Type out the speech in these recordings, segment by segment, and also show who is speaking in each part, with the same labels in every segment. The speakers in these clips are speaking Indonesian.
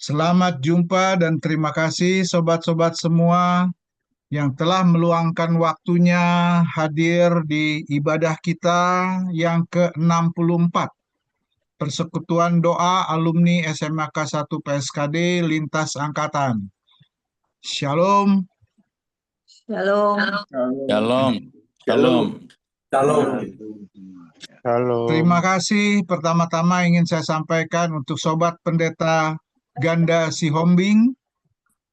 Speaker 1: Selamat jumpa dan terima kasih sobat-sobat semua yang telah meluangkan waktunya hadir di ibadah kita yang ke-64. Persekutuan Doa Alumni SMAK 1 PSKD Lintas Angkatan. Shalom.
Speaker 2: Shalom.
Speaker 3: Shalom. Shalom.
Speaker 4: Shalom.
Speaker 5: Halo.
Speaker 1: Terima kasih pertama-tama ingin saya sampaikan untuk Sobat Pendeta Ganda Sihombing,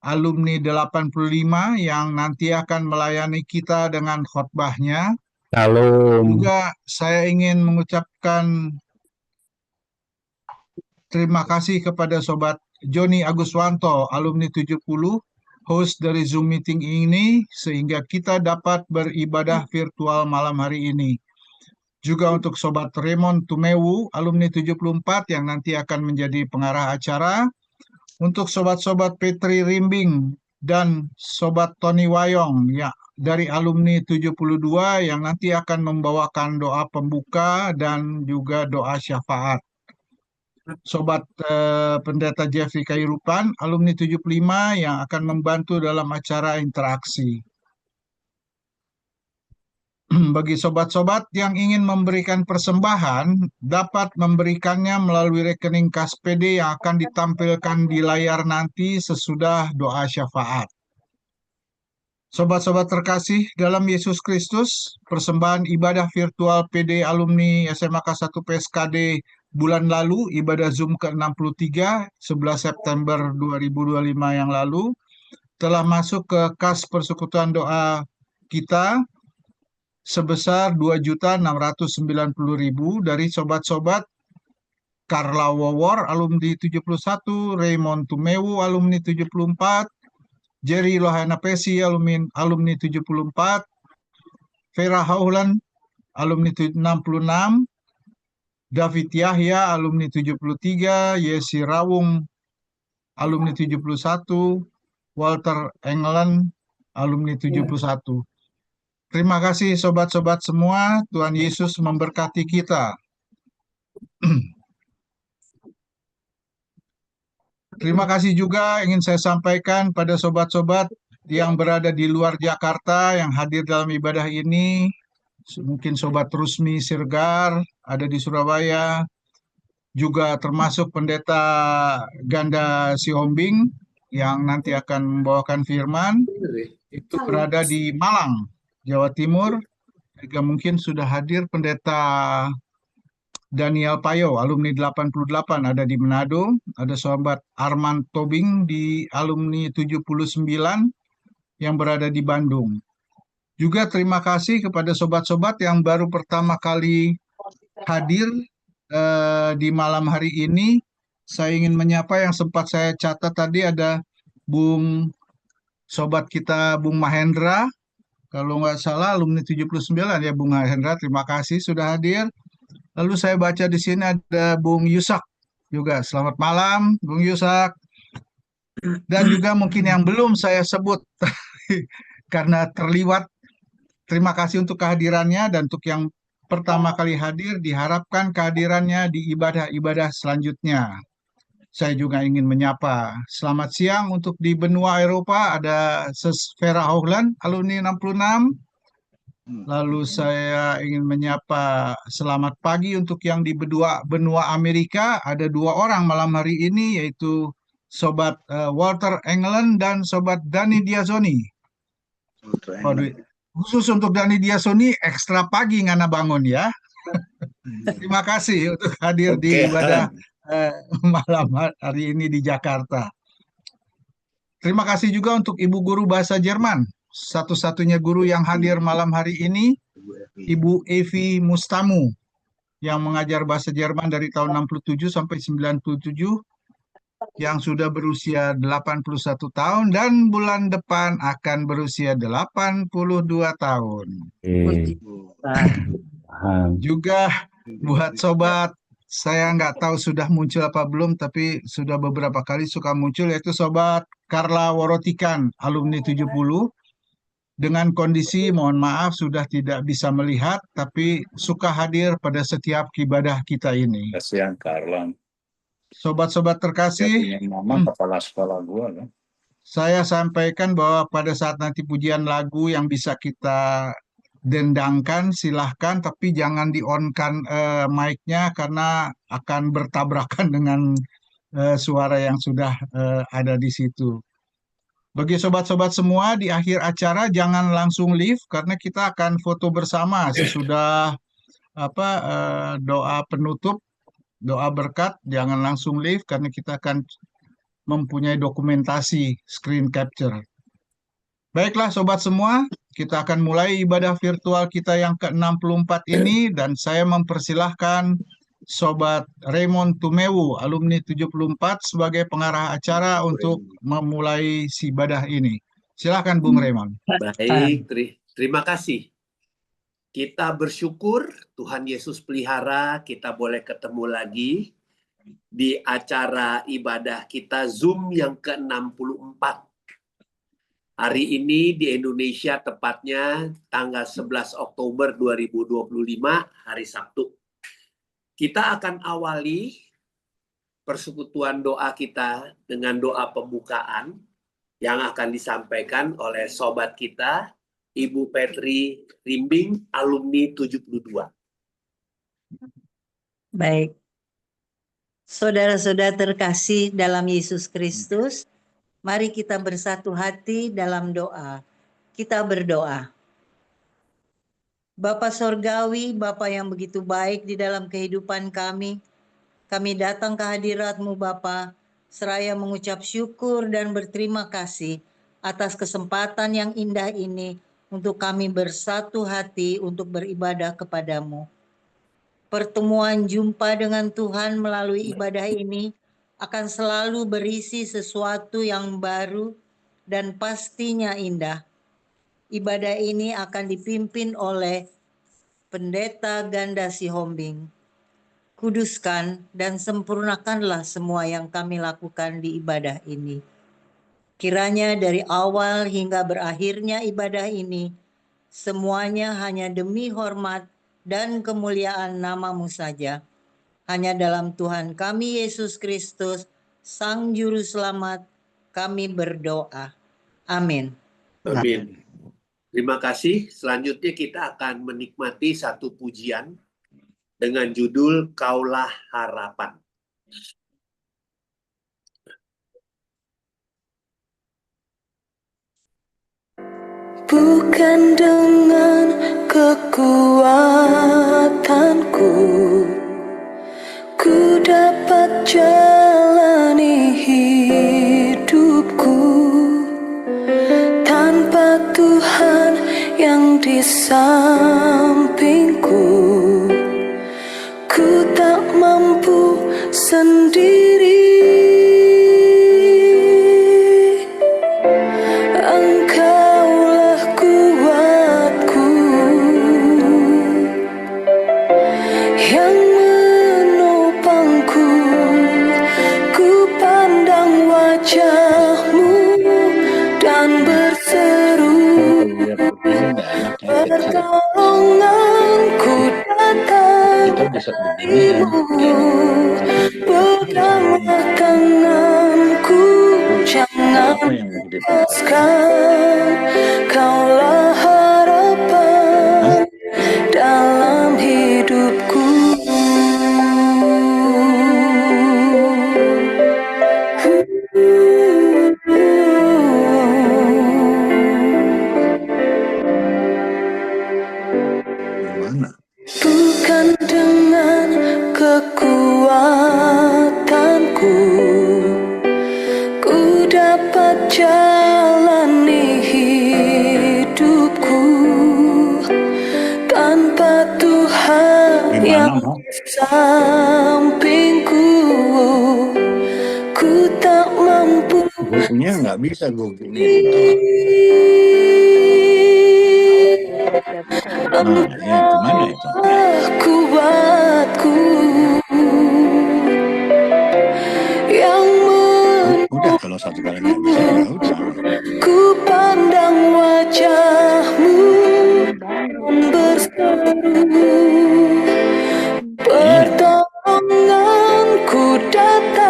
Speaker 1: alumni 85 yang nanti akan melayani kita dengan khotbahnya.
Speaker 5: Shalom.
Speaker 1: Juga saya ingin mengucapkan terima kasih kepada Sobat Joni Aguswanto, alumni 70, host dari Zoom meeting ini, sehingga kita dapat beribadah virtual malam hari ini. Juga untuk Sobat Raymond Tumewu, alumni 74 yang nanti akan menjadi pengarah acara. Untuk Sobat-Sobat Petri Rimbing dan Sobat Tony Wayong ya, dari alumni 72 yang nanti akan membawakan doa pembuka dan juga doa syafaat. Sobat Pendeta Jeffrey Kairupan, alumni 75 yang akan membantu dalam acara interaksi. Bagi sobat-sobat yang ingin memberikan persembahan, dapat memberikannya melalui rekening kas PD yang akan ditampilkan di layar nanti sesudah doa syafaat. Sobat-sobat terkasih dalam Yesus Kristus, persembahan ibadah virtual PD alumni SMAK 1 PSKD bulan lalu, ibadah Zoom ke-63, 11 September 2025 yang lalu, telah masuk ke kas persekutuan doa kita sebesar 2.690.000 dari sobat-sobat Carla Wawor, alumni 71, Raymond Tumewu, alumni 74, Jerry Lohana Pesi, alumni 74, Vera Haulan, alumni 66, David Yahya, alumni 73, Yesi Rawung, alumni 71, Walter England, alumni 71. Terima kasih sobat-sobat semua, Tuhan Yesus memberkati kita. Terima kasih juga ingin saya sampaikan pada sobat-sobat yang berada di luar Jakarta yang hadir dalam ibadah ini. Mungkin Sobat Rusmi Sirgar ada di Surabaya, juga termasuk Pendeta Ganda Sihombing yang nanti akan membawakan firman, itu berada di Malang, Jawa Timur. Juga mungkin sudah hadir Pendeta Daniel Payo, alumni 88 ada di Manado. Ada Sobat Arman Tobing di alumni 79 yang berada di Bandung. Juga terima kasih kepada sobat-sobat yang baru pertama kali hadir di malam hari ini. Saya ingin menyapa yang sempat saya catat tadi, ada Sobat kita Bung Mahendra, kalau nggak salah alumni 79 ya Bung Mahendra, terima kasih sudah hadir. Lalu saya baca di sini ada Bung Yusak juga, selamat malam Bung Yusak. Dan juga mungkin yang belum saya sebut karena terliwat, terima kasih untuk kehadirannya, dan untuk yang pertama kali hadir diharapkan kehadirannya di ibadah-ibadah selanjutnya. Saya juga ingin menyapa selamat siang untuk di benua Eropa, ada Vera Hoglan, alumni 66. Lalu saya ingin menyapa selamat pagi untuk yang di benua Amerika, ada 2 orang malam hari ini, yaitu Sobat Walter England dan Sobat Dani Diazoni. Khusus untuk Dani Diazoni, ekstra pagi ngana bangun ya. Terima kasih untuk hadir di ibadah malam hari ini di Jakarta. Terima kasih juga untuk Ibu Guru Bahasa Jerman, satu-satunya guru yang hadir malam hari ini, Ibu Evi Mustamu, yang mengajar bahasa Jerman dari tahun 67 sampai 97, yang sudah berusia 81 tahun dan bulan depan akan berusia 82 tahun. Juga buat sobat, saya nggak tahu sudah muncul apa belum, tapi sudah beberapa kali suka muncul, yaitu Sobat Carla Worotikan, alumni 70, dengan kondisi mohon maaf sudah tidak bisa melihat, tapi suka hadir pada setiap ibadah kita ini.
Speaker 3: Kasihan Carla.
Speaker 1: Sobat-sobat terkasih,
Speaker 3: Punya nama kepala sekolah gua kan.
Speaker 1: saya sampaikan bahwa pada saat nanti pujian lagu yang bisa kita dendangkan, silahkan, tapi jangan di-on-kan mic-nya karena akan bertabrakan dengan suara yang sudah ada di situ. Bagi sobat-sobat semua, di akhir acara jangan langsung leave karena kita akan foto bersama sesudah doa penutup, doa berkat. Jangan langsung leave karena kita akan mempunyai dokumentasi screen capture. Baiklah sobat semua, kita akan mulai ibadah virtual kita yang ke-64 ini dan saya mempersilahkan Sobat Raymond Tumewu, alumni 74 sebagai pengarah acara untuk memulai si ibadah ini. Silahkan Bung Raymond.
Speaker 4: Baik, terima kasih. Kita bersyukur Tuhan Yesus pelihara, kita boleh ketemu lagi di acara ibadah kita Zoom yang ke-64. Hari ini di Indonesia tepatnya tanggal 11 Oktober 2025, hari Sabtu. Kita akan awali persekutuan doa kita dengan doa pembukaan yang akan disampaikan oleh sobat kita, Ibu Petri Rimbing, alumni 72.
Speaker 2: Baik. Saudara-saudara terkasih dalam Yesus Kristus, mari kita bersatu hati dalam doa. Kita berdoa. Bapa Sorgawi, Bapa yang begitu baik di dalam kehidupan kami datang ke hadirat-Mu Bapa, seraya mengucap syukur dan berterima kasih atas kesempatan yang indah ini untuk kami bersatu hati untuk beribadah kepadamu. Pertemuan jumpa dengan Tuhan melalui ibadah ini akan selalu berisi sesuatu yang baru dan pastinya indah. Ibadah ini akan dipimpin oleh Pendeta Ganda Sihombing. Kuduskan dan sempurnakanlah semua yang kami lakukan di ibadah ini. Kiranya dari awal hingga berakhirnya ibadah ini, semuanya hanya demi hormat dan kemuliaan nama-Mu saja. Hanya dalam Tuhan kami Yesus Kristus, Sang Juru Selamat, kami berdoa. Amin.
Speaker 4: Amin. Terima kasih. Selanjutnya kita akan menikmati satu pujian dengan judul Kaulah Harapan.
Speaker 6: Bukan dengan kekuatanku ku dapat jalani hidupku tanpa Tuhan yang di sampingku. Ku tak mampu sendiri. Engkaulah kuatku yang menopangku. Ku pandang wajah-Mu dan berseru, pertolonganku datang dari-Mu. Peganglah tanganku, jangan lepaskan. Kaulah harapan dalam hidupku. Bukan dengan kekuatanku ku dapat jalani hidupku tanpa Tuhan yang di sampingku. Ku tak mampu
Speaker 3: Gue punya nggak bisa gue gini. Nah, ya gimana itu?
Speaker 6: Kuatku yang
Speaker 3: Udah kalau satu kali nggak bisa ya udah.
Speaker 6: ku pandang wajah-Mu dan berseru, pertolonganku datang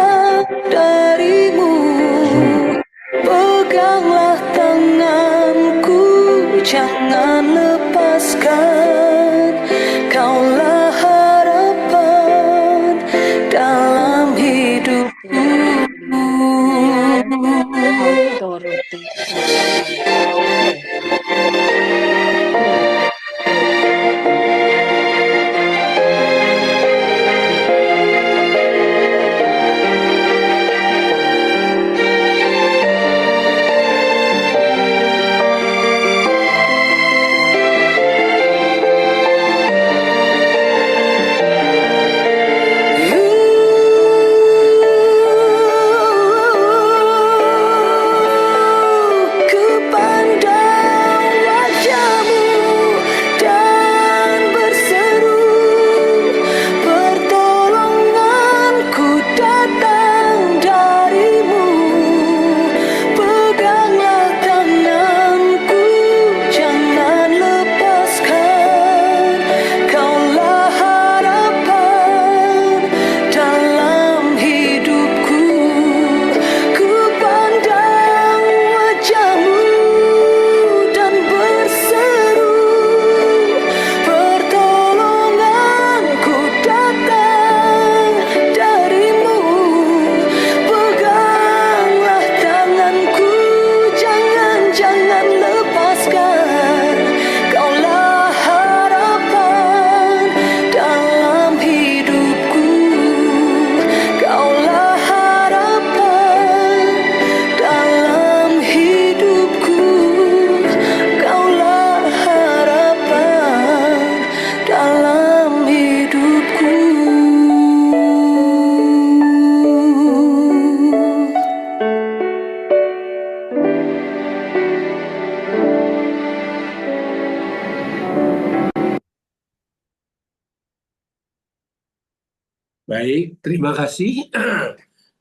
Speaker 4: Baik, terima kasih.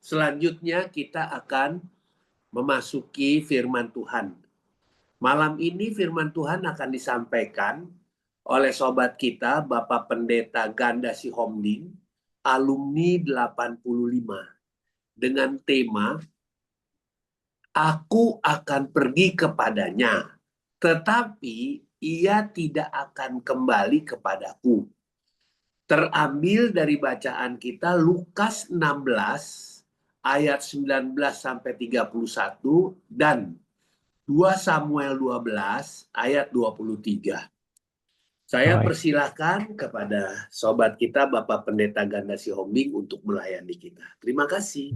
Speaker 4: Selanjutnya kita akan memasuki firman Tuhan. Malam ini firman Tuhan akan disampaikan oleh sobat kita, Bapak Pendeta Ganda Sihomding, alumni 85, dengan tema Aku akan pergi kepadanya, tetapi ia tidak akan kembali kepadaku. Terambil dari bacaan kita Lukas 16 ayat 19 sampai 31 dan 2 Samuel 12 ayat 23. Saya
Speaker 5: Baik.
Speaker 4: persilahkan kepada sobat kita Bapak Pendeta Ganda Sihomding untuk melayani kita. Terima kasih.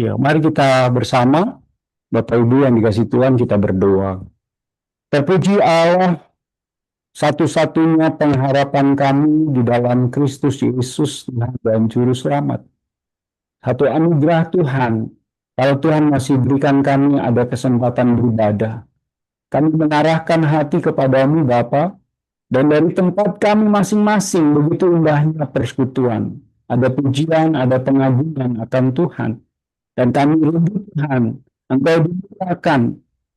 Speaker 5: Ya, mari kita bersama, Bapak Ibu yang dikasih Tuhan, kita berdoa. Terpuji Allah, satu-satunya pengharapan kami di dalam Kristus Yesus, Tuhan dan Juru Selamat. Satu anugerah Tuhan, kalau Tuhan masih berikan kami ada kesempatan beribadah. Kami mengarahkan hati kepadamu Bapa, dan dari tempat kami masing-masing begitu indahnya persekutuan. Ada pujian, ada pengagungan akan Tuhan. Dan kami rindu Tuhan, Engkau dimuliakan,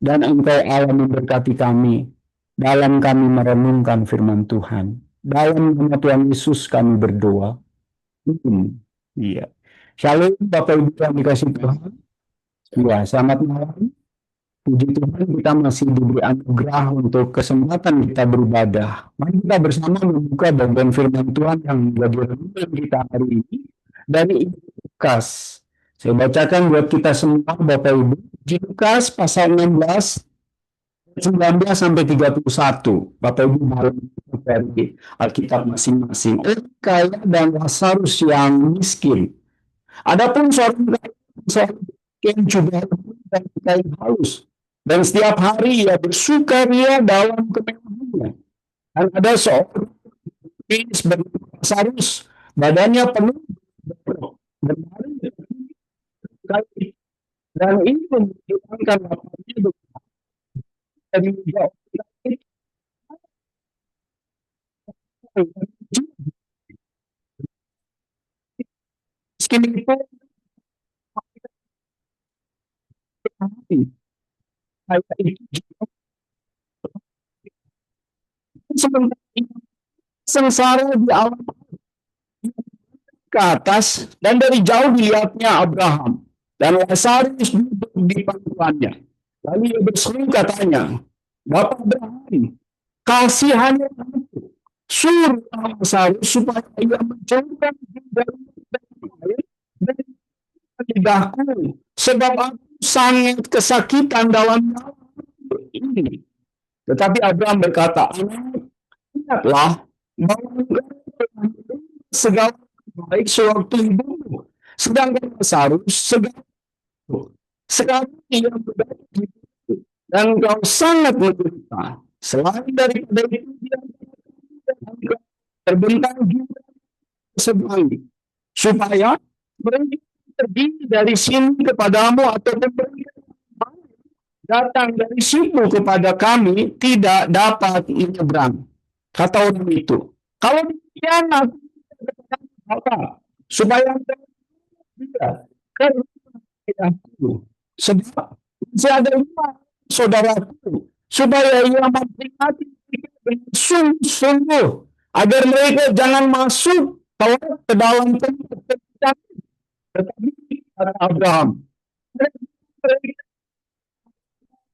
Speaker 5: dan Engkau Allah memberkati kami dalam kami merenungkan firman Tuhan. Dalam nama Tuhan Yesus kami berdoa. Iya. Shalom Bapak Ibu yang dikasih Tuhan. Ya, selamat malam. Puji Tuhan kita masih diberi anugerah untuk kesempatan kita beribadah. Mari kita bersama membuka bagian firman Tuhan yang menjadi renungan kita hari ini dari Lukas. Saya bacakan buat kita semua Bapak Ibu. Di Lukas pasal 16 19 sampai 31. Bapak Ibu mau dari Alkitab masing-masing. Orang kaya dan Lazarus yang miskin. Adapun seorang kaya yang juga dan kain halus. Dan setiap hari ia bersukaria dalam kemewahannya. Dan ada seorang gadis bernama Lazarus, badannya penuh berperok, dan ini menunjukkan lapangnya dari jauh. Miskin itu sementara sengsara di alam ke atas, dan dari jauh dilihatnya Abraham dan Lazarus duduk di pangkuannya. Lalu ia berseru katanya, Bapak Abraham, kasihani aku, suruh Lazarus supaya ia mencoba dari air dari lidahku, sebab aku sangat kesakitan dalam ini. Tetapi Abraham berkata, anak, ingatlah bahwa segala baik sewaktu hidupmu, sedangkan Lazarus segala sekarang ia berada di situ, dan kau sangat menderita. Selain daripada itu dia terbentang juga sebalik, supaya mereka terdiri dari sini kepadamu atau datang dari situ kepada kami tidak dapat menyeberang. Kata orang itu, kalau demikian aku supaya tidak aku, sebab masih ada 5 saudaraku, supaya ia memperingati dengan sungguh-sungguh agar mereka jangan masuk ke dalam tempat. Tetapi kata Abraham,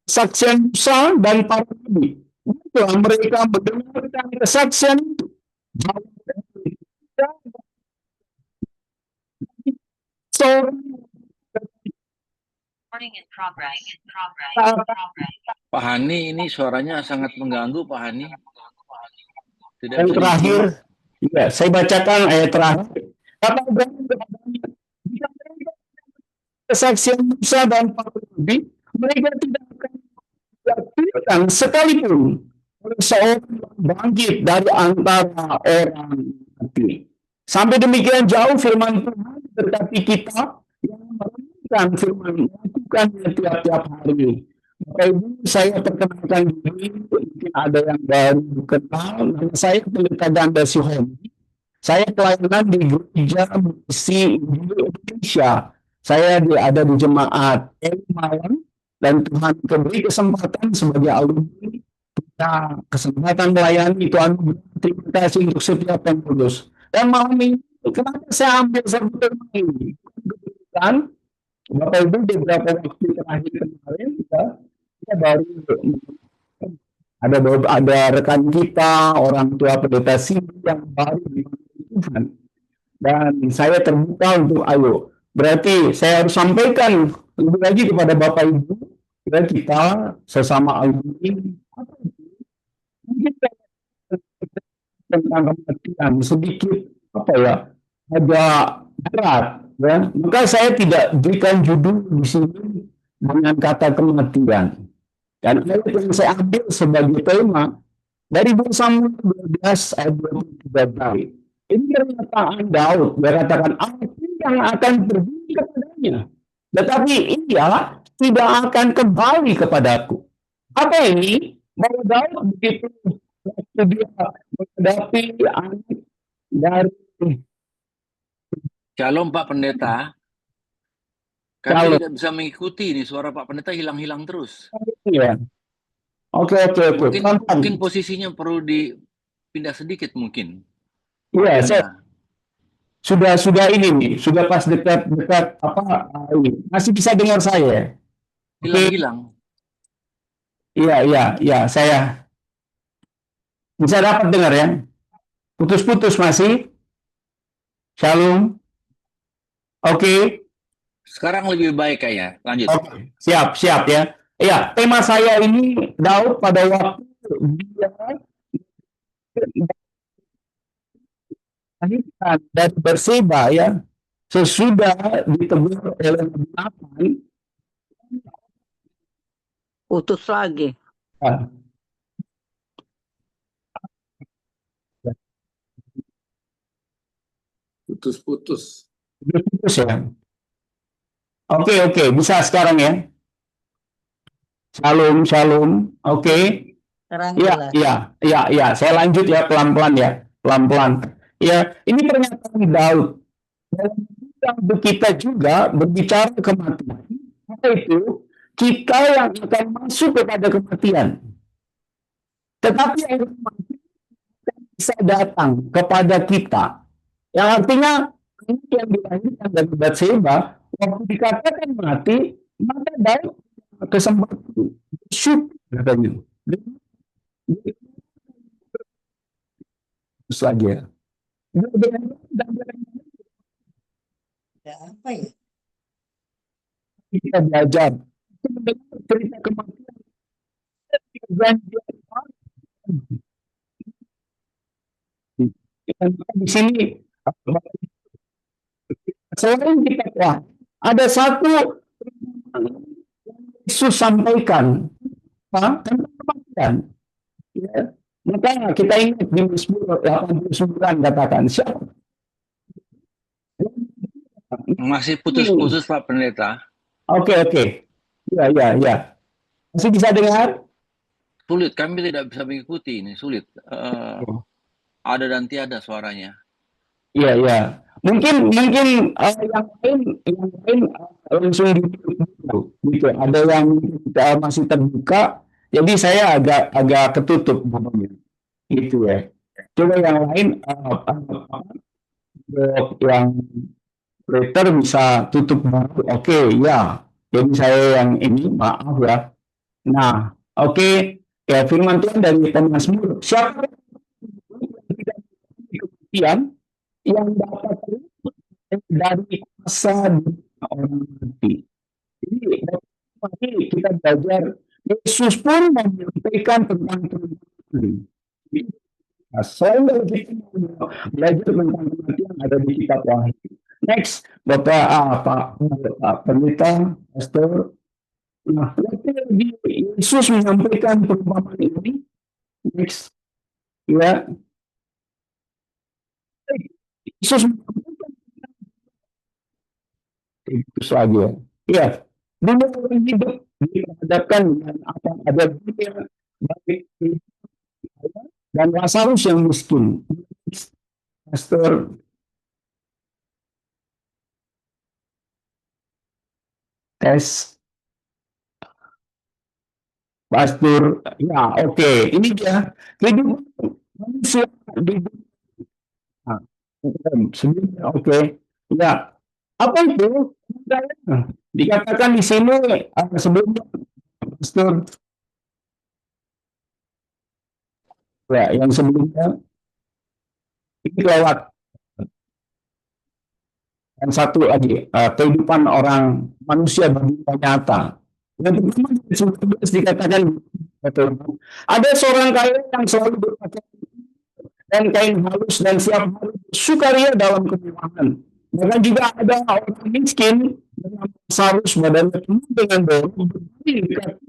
Speaker 5: kesaksian Musa dan para nabi, itulah mereka mendengarkan kesaksian itu.
Speaker 3: Pak Hani, ini suaranya sangat mengganggu, Pak Hani. Tidak
Speaker 5: Yang
Speaker 3: bisa
Speaker 5: terakhir,
Speaker 3: disimak.
Speaker 5: ya, saya bacakan ayat terakhir. Kata Abraham, kesaksian Musa dan para nabi, mereka tidak akan dilakukan sekalipun oleh seorang bangkit dari antara orang mati. Sampai demikian jauh firman Tuhan berkati kita yang merenungkan firman, melakukannya tiap-tiap hari. Bapak Ibu, saya perkenalkan diri, mungkin ada yang baru kenal, nama saya Pendeta Ganda Sihomding. Saya pelayanan di gereja misi Indonesia. Saya ada di jemaat malam, dan Tuhan beri kesempatan sebagai alumni kita kesempatan melayani Tuhan. Terima kasih untuk setiap pengurus. Dan malam ini kenapa saya ambil satu tema ini? Kebetulan Bapak Ibu beberapa waktu terakhir kemarin kita baru ada rekan kita, orang tua pendeta Cindy yang baru dipanggil Tuhan. Dan saya terbuka untuk ayo. Berarti saya harus sampaikan lebih lagi kepada Bapak Ibu, kita sesama alumni, mungkin tentang kematian sedikit agak berat, ya. Maka saya tidak berikan judul di sini dengan kata kematian. Dan ayat yang saya ambil sebagai tema dari 2 Samuel 12 ayat 23. Ini pernyataan Daud. Dia katakan, aku yang akan pergi kepadanya, tetapi ia tidak akan kembali kepadaku. Apa ini? Bahwa Daud begitu waktu dia menghadapi anak dari
Speaker 3: Shalom Pak Pendeta. Kami
Speaker 5: Shalom.
Speaker 3: tidak bisa mengikuti nih, suara Pak Pendeta hilang-hilang terus.
Speaker 5: ya. Oke.
Speaker 3: Mungkin posisinya perlu dipindah sedikit mungkin.
Speaker 5: Iya,
Speaker 3: Pendeta.
Speaker 5: sudah ini nih, sudah pas dekat ini. Masih bisa dengar saya?
Speaker 3: Hilang-hilang.
Speaker 5: Iya, saya bisa dapat dengar ya. Putus-putus masih. Shalom. Oke.
Speaker 3: Sekarang lebih baik kayaknya. Lanjut.
Speaker 5: Oke, siap ya. Iya, tema saya ini Daud pada waktu dia dilahirkan dari Berseba ya, sesudah ditegur oleh Nabi.
Speaker 7: Putus lagi.
Speaker 4: Putus-putus.
Speaker 5: Putus ya. Oke, bisa sekarang ya. Shalom. Oke.
Speaker 2: Sekarang jelas.
Speaker 5: Iya. Saya lanjut ya pelan-pelan ya. Ya, ini pernyataan Daud. Dalam kita juga berbicara kematian. Apa itu? Kita yang akan masuk kepada kematian. Tetapi yang kematian bisa datang kepada kita. Yang artinya yang dilahirkan dari Batseba, waktu dikatakan mati, maka Daud kesempatan syukur katanya. Terus lagi ya.
Speaker 2: Apa ya?
Speaker 5: Kita belajar cerita kematian di sini selain kita ada satu Yesus sampaikan tentang kematian. Ya. Maka kita ingat di Mazmur 89 katakan siapa?
Speaker 3: Masih putus-putus Pak Pendeta.
Speaker 5: Oke. Ya. Masih bisa dengar?
Speaker 3: Sulit, kami tidak bisa mengikuti ini, sulit. Ada dan tiada suaranya.
Speaker 5: Iya. Mungkin yang lain langsung gitu. Ada yang masih terbuka, jadi saya agak ketutup namanya. Itu ya. Coba yang lain yang operator bisa tutup dulu. Oke, ya. Jadi saya yang ini maaf ya. Nah, oke. Ya, firman Tuhan dari Mazmur. Siapa yang tidak kematian yang dapat dari kuasa orang mati. Jadi kita belajar Yesus pun menyampaikan tentang kematian. Soalnya kita belajar tentang kematian ada di kitab Wahyu. Next, Pak Pendeta, Pastor. Nah, Yesus menyampaikan perumpamaan ini. Next, ya. Yesus menyampaikan itu lagi ya. Iya, dulu orang hidup dihadapkan dengan apa ada dunia baik dan Lazarus yang miskin. Pastor. Tes. Pastor. Ya, oke. Ini dia. Kehidupan manusia di dunia. Sebelumnya, oke. Ya. Apa itu? Dikatakan di sini sebelumnya, Pastor. Ya, yang sebelumnya ini lewat. Dan satu lagi, kehidupan orang manusia di dunia nyata. Yang pertama, ayat 19 dikatakan, ada seorang kaya yang selalu berpakaian dan kain halus dan siap hari bersukaria dalam kemewahan. Bahkan juga ada orang miskin dengan sarus badannya penuh dengan dorong berdiri di kaki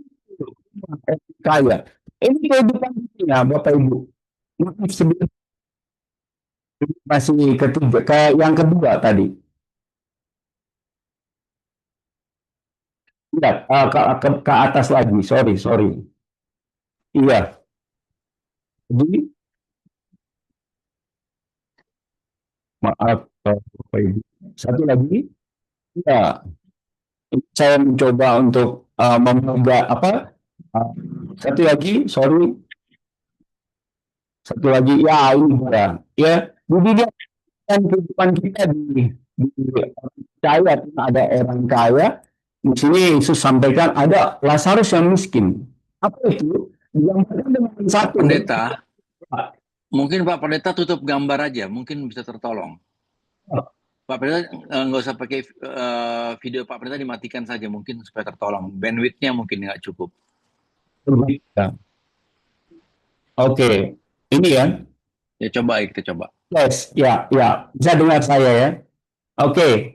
Speaker 5: orang kaya. Ini kehidupan dunia, Bapak Ibu. Maaf sebelum masih ketiga, yang kedua tadi. Tidak, ke atas lagi, sorry. Iya, jadi maaf, Bapak Ibu. Satu lagi, ya, saya mencoba untuk memegang satu lagi, sorry. Satu lagi, ya ini dia. Ya, jadi dia kan kehidupan kita di kaya, ada orang kaya. Di sini Yesus sampaikan ada Lazarus yang miskin. Apa itu? Digambarkan dengan satu.
Speaker 3: Pendeta, mungkin Pak Pendeta tutup gambar aja, mungkin bisa tertolong. Pak Pendeta nggak usah pakai video Pak Pendeta, dimatikan saja mungkin supaya tertolong. Bandwidth-nya mungkin nggak cukup.
Speaker 5: Oke, ini ya.
Speaker 3: Ya coba, kita coba.
Speaker 5: Yes, ya, bisa dengar saya ya. Oke.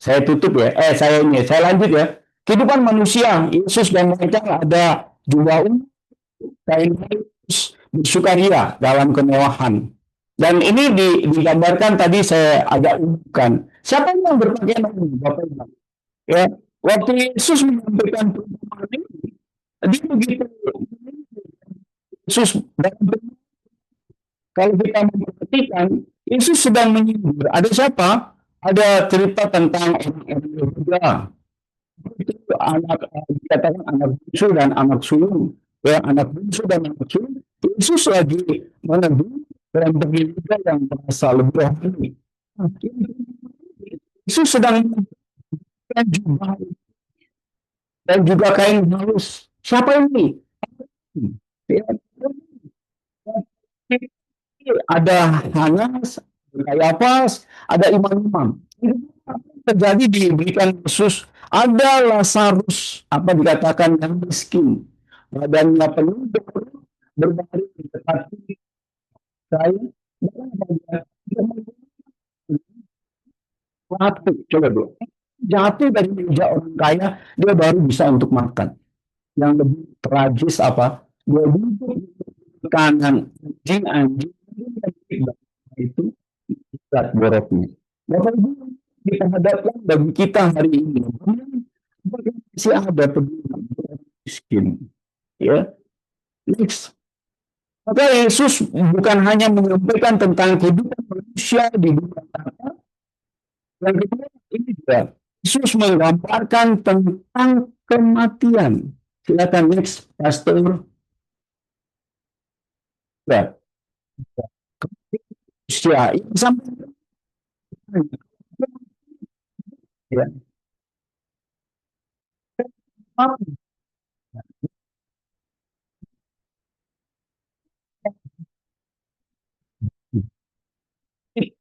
Speaker 5: Saya tutup ya. Saya lanjut ya. Kehidupan manusia, Yesus dan mereka ada jubah kain halus bersukaria dalam kemewahan. Dan ini digambarkan tadi saya agak umumkan. Siapa yang berpakaian ini, Bapak Ibu? Ya, waktu Yesus menyampaikan perumpamaan ini, dia begitu Yesus kalau kita memperhatikan, Yesus sedang menyindir. Ada siapa? Ada cerita tentang orang-orang Yehuda. Itu dikatakan anak bungsu dan anak sulung. Ya, anak bungsu dan anak sulung. Yesus lagi menegur dan bagi Yehuda yang merasa lebih rohani. Yesus sedang mengenakan jubah dan juga kain halus. Siapa ini? Ya, ada Hanas, Kayafas, ada imam-imam. Terjadi diberikan Yesus, ada Lazarus, apa dikatakan yang miskin, badannya penuh berbaring di dekat saya, coba dulu, jatuh dari meja orang kaya, dia baru bisa untuk makan. Yang lebih tragis apa? Dia duduk di kanan anjing itu berat boroknya. Bapak Ibu, kita hadapkan bagi kita hari ini, masih ada peduli miskin. Ya, next. Maka Yesus bukan hanya menyampaikan tentang kehidupan manusia di dunia nyata, yang kedua ini juga Yesus menggambarkan tentang kematian. Silakan next, Pastor. Ya, manusia ini sampai ya.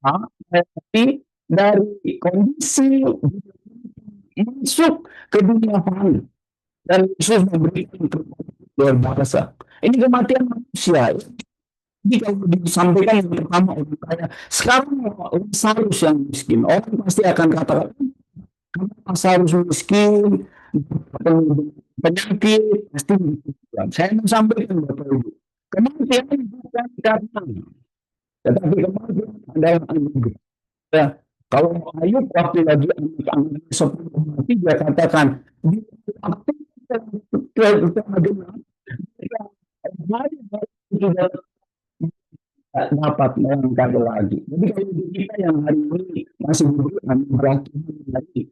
Speaker 5: Tapi dari kondisi masuk ke dunia fana dan Yesus memberikan luar biasa. Ini kematian manusia. Jadi kalau disampaikan yang pertama orang kaya, sekarang Lazarus yang miskin, orang pasti akan katakan Lazarus miskin, penyakit, pasti miskin. Saya mau sampaikan Bapak Ibu, kematian bukan karena, tetapi kematian adalah anugerah. Ya, kalau Ayub waktu lagi anak-anak 10 mati, dia katakan, di waktu kita tidak dapat melangkah lagi. Jadi kalau kita yang hari ini masih diberi anugerah Tuhan lagi,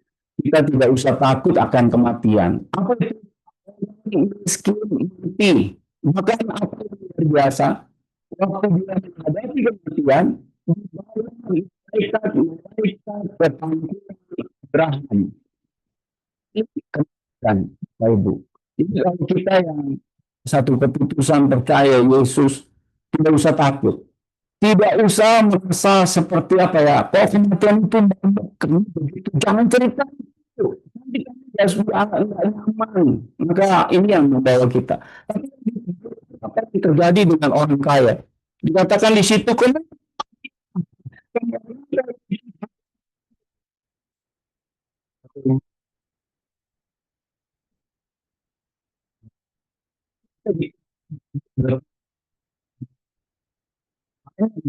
Speaker 5: kita tidak usah takut akan kematian. Apa itu? Miskin mati. Bahkan apa yang luar biasa? Waktu dia menghadapi kematian, malaikat berpanggilan Abraham. Ini kematian, Bapak Ibu. Jadi kalau kita yang satu keputusan percaya Yesus, tidak usah takut. Tidak usah merasa seperti apa ya, kok kematian itu banyak begitu. Jangan cerita itu. Nanti kamu ya sudah nggak nyaman. Maka ini yang membawa kita. Tapi apa yang terjadi dengan orang kaya? Dikatakan di situ kan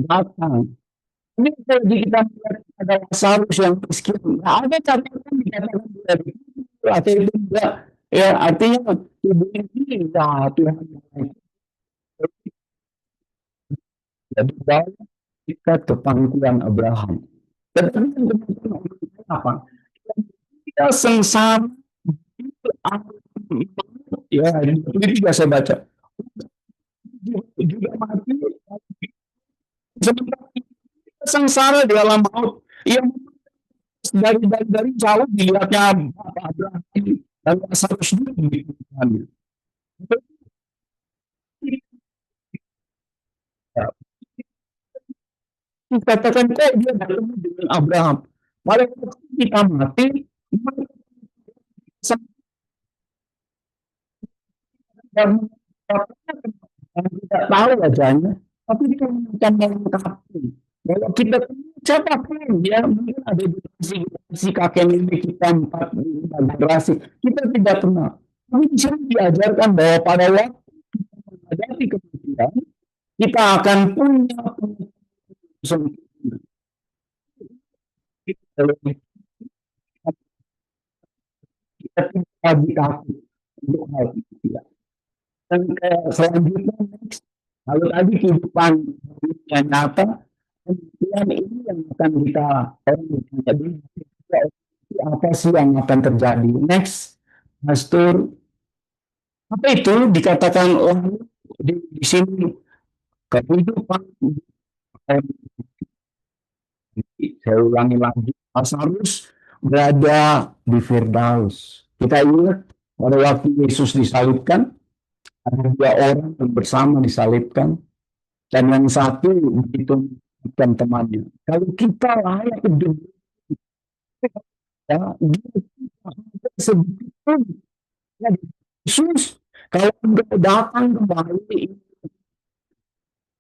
Speaker 5: datang. Ini kalau kita melihat ada Lazarus yang miskin, nggak ada catatan dikatakan dari itu atau itu enggak. Ya artinya tubuh ini ya Tuhan jadi bawa kita ke pangkuan Abraham. Tetapi kan kemudian apa? Kita sengsara ya ini juga saya baca juga mati sementara kita sengsara di alam maut yang dari jauh dilihatnya Bapak Abraham ini dan Lazarus juga begitu. Dikatakan kok dia bertemu dengan Abraham. Malah kita mati, dan tidak tahu wajahnya, tapi kita akan melengkapi. Kalau kita siapapun ya mungkin ada generasi kakek nenek kita 4 generasi kita tidak kenal. Tapi di sini diajarkan bahwa pada waktu kita menghadapi kematian kita akan punya sempurna. Kita tidak lagi takut untuk hal itu. Dan selanjutnya kalau tadi kehidupan yang nyata kemudian ini yang akan kita jadi apa sih yang akan terjadi next Pastor apa itu dikatakan di sini kehidupan saya ulangi lagi Lazarus berada di Firdaus. Kita ingat pada waktu Yesus disalibkan ada 2 orang yang bersama disalibkan dan yang satu begitu bukan temannya. Kalau kita layak hidup ya, sebegitu ya, Yesus kalau engkau datang kembali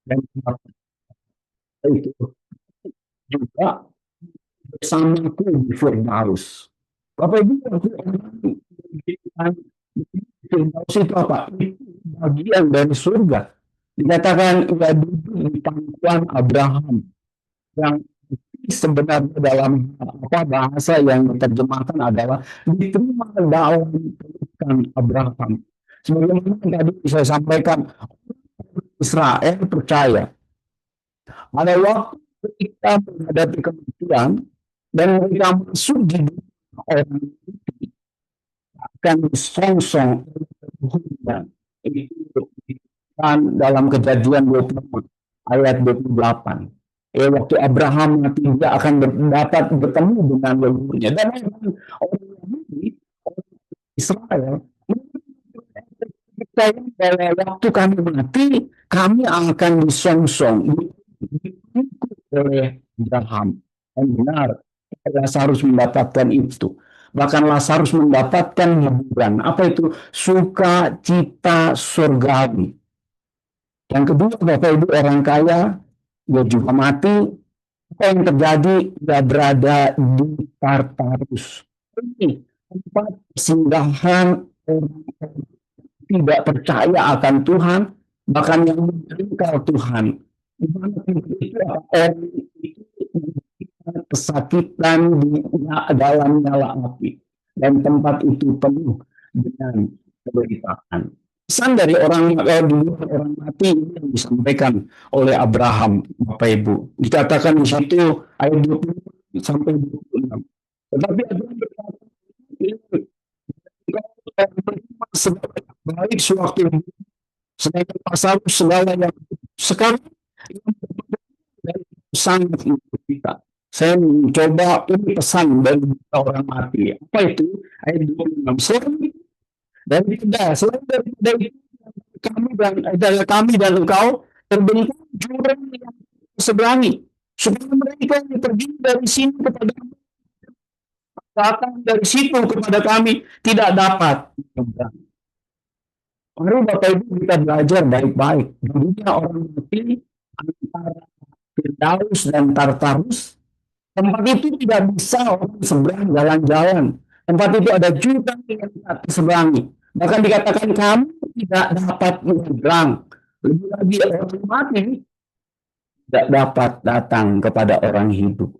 Speaker 5: dan itu juga bersamaku di Firdaus. Bapak Ibu Firdaus itu apa? Itu bagian dari surga. Dikatakan ia duduk di pangkuan Abraham yang sebenarnya dalam apa bahasa yang diterjemahkan adalah diterima dalam pelukan Abraham. Sebagaimana tadi saya sampaikan Israel percaya pada waktu ketika menghadapi kematian dan mereka masuk di dunia orang itu akan disongsong itu dalam Kejadian 20 ayat 28. Waktu Abraham mati dia akan dapat bertemu dengan leluhurnya dan orang Yahudi orang Israel percaya bahwa waktu kami mati kami akan disongsong oleh Abraham. Dan benar Lazarus mendapatkan itu. Bahkan Lazarus mendapatkan hiburan. Apa itu? Sukacita surgawi. Yang kedua, Bapak Ibu orang kaya, dia juga mati. Apa yang terjadi? Dia berada di Tartarus. Ini tempat singgahan orang tidak percaya akan Tuhan, bahkan yang meninggal Tuhan. Di mana itu orang kesakitan di dalam nyala api dan tempat itu penuh dengan penderitaan. pesan dari di luar orang mati ini yang disampaikan oleh Abraham, Bapak Ibu. Dikatakan di situ ayat 20 sampai 26. Tetapi Abraham berkata, segala yang baik sewaktu sedangkan pasal segala yang sekarang sangat untuk kita. Saya mencoba ini pesan dari orang mati. Apa itu? Ayat 26. Selain daripada itu, kami dan engkau terbentuk jurang yang seberangi, supaya mereka yang pergi dari sini kepada datang dari situ kepada kami tidak dapat. Mari Bapak Ibu kita belajar baik-baik. Dunia orang mati antara Firdaus dan Tartarus, tempat itu tidak bisa orang seberang jalan-jalan. Tempat itu ada jurang yang tak terseberangi. Bahkan dikatakan kamu tidak dapat menyeberang. Lebih lagi orang mati tidak dapat datang kepada orang hidup.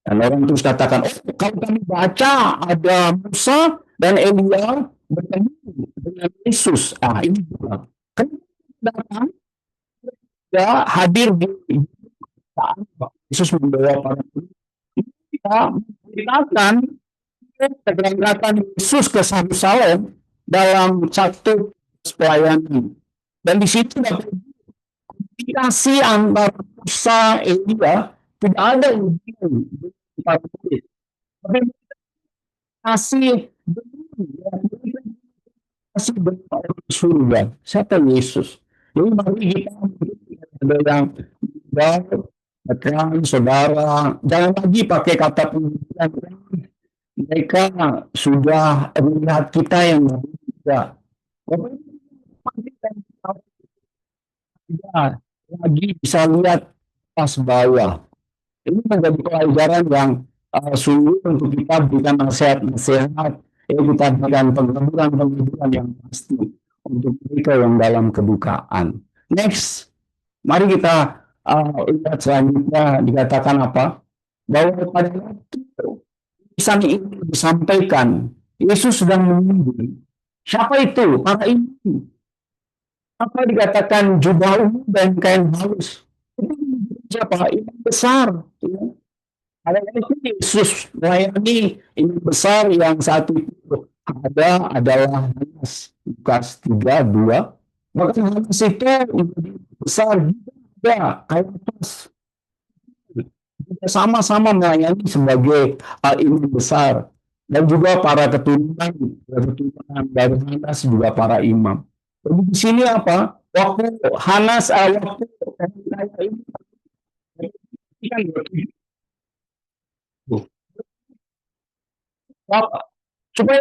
Speaker 5: Dan orang terus katakan, oh kalau kami baca ada Musa dan Elia bertemu dengan Yesus. Ini juga. Kenapa datang? Ya, hadir di saat Yesus membawa para kita menceritakan keberangkatan Yesus ke Yerusalem dalam satu pelayanan. Dan di situ dapat komunikasi antara Musa Elia tidak ada hubungan tapi kasih benar surga. Siapa Yesus? Jadi mari kita ada yang berterang saudara, jangan lagi pakai kata pendidikan. Mereka sudah melihat kita yang berbeda. Lagi bisa lihat pas bawah. Ini menjadi pelajaran yang sungguh untuk kita berikan nasihat-nasihat, kita berikan penghiburan yang pasti untuk mereka yang dalam kedukaan. Next, mari kita lihat selanjutnya dikatakan apa? Bahwa pada waktu pesan ini disampaikan, Yesus sedang menunggu. Siapa itu? Para ini. Apa dikatakan jubah ungu dan kain halus? Siapa? Imam besar. Ya. Ada Yesus melayani imam besar yang satu itu adalah Hanas, Lukas 3:2. Maka Hanas itu besar juga Kayafas. Sama-sama melayani sebagai imam besar. Dan juga para keturunan dari Hanas juga para imam. Jadi di sini apa? Waktu Hanas waktu ini supaya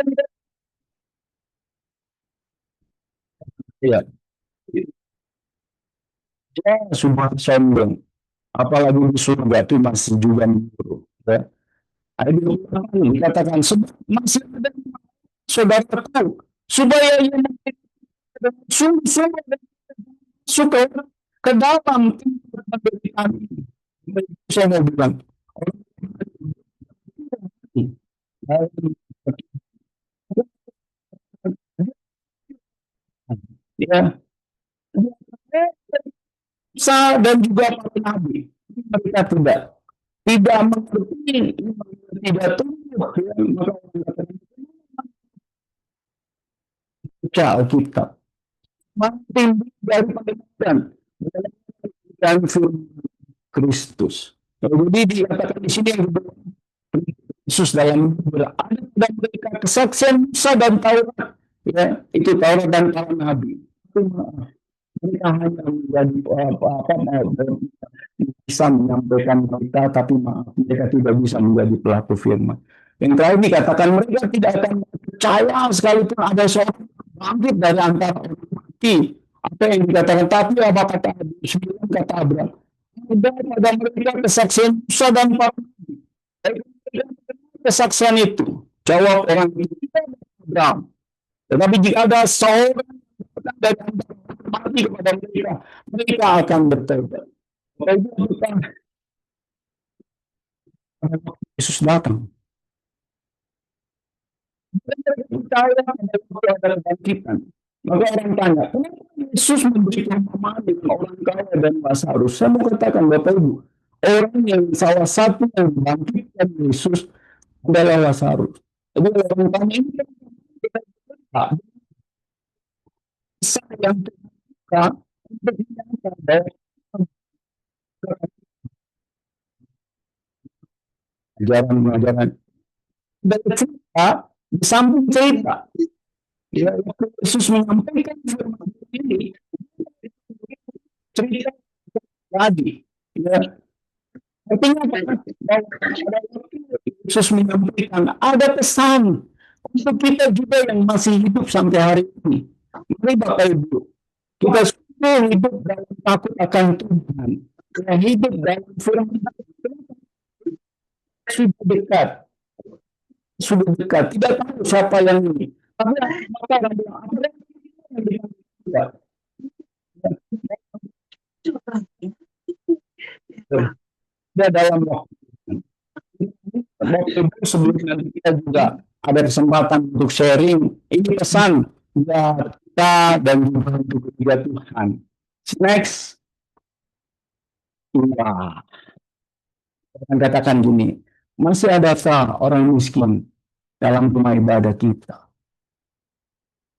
Speaker 5: kita ya sudah sombong, apalagi di surga itu masih juga buruk. Ya. Ada dikatakan masih ada saudara tahu supaya yang sungguh supaya ke dalam kami. Saya mau bilang ya Musa dan juga para nabi mereka tidak mengerti, tidak tumbuh baca Alkitab makin dari pendidikan dan firman Kristus. Jadi dikatakan di sini yang Yesus dalam berada dan mereka kesaksian Musa dan Taurat, ya itu Taurat dan para nabi. Mereka hanya menjadi bisa menyampaikan berita, tapi maaf mereka tidak bisa menjadi pelaku firman. Yang terakhir dikatakan mereka tidak akan percaya sekalipun ada seorang bangkit dari antara orang mati. Apa yang dikatakan? Tapi apa kata Abraham? Ada pada mereka kesaksian Musa dan para nabi. Kesaksian itu jawab orang itu Abraham. Tetapi jika ada seorang dari antara mati kepada mereka akan bertobat. Yesus datang. Maka orang tanya, kenapa Yesus memberi perumpamaan dengan orang kaya dan Lazarus? Saya mau katakan Bapak Ibu, orang yang salah satu yang membangkitkan Yesus adalah Lazarus. Jadi orang tanya ini kan kisah yang terbuka untuk menyatakan bahwa ajaran-ajaran dan cerita di samping cerita, ya, waktu Yesus menyampaikan firman ini, cerita tadi, ya, artinya apa? Bahwa pada waktu Yesus menyampaikan ada pesan untuk kita juga yang masih hidup sampai hari ini. Mari Bapak Ibu, kita semua hidup dalam takut akan Tuhan. Kita hidup dalam firman Tuhan. Sudah dekat, sudah dekat. Tidak tahu siapa yang ini. Tapi maka orang bilang, apa yang tidak? Tidak dalam waktu itu sebelumnya kita juga ada kesempatan untuk sharing. Ini pesan buat kita dan juga untuk ketiga Tuhan. Next. Wah. Katakan gini, masih adakah orang miskin dalam rumah ibadah kita?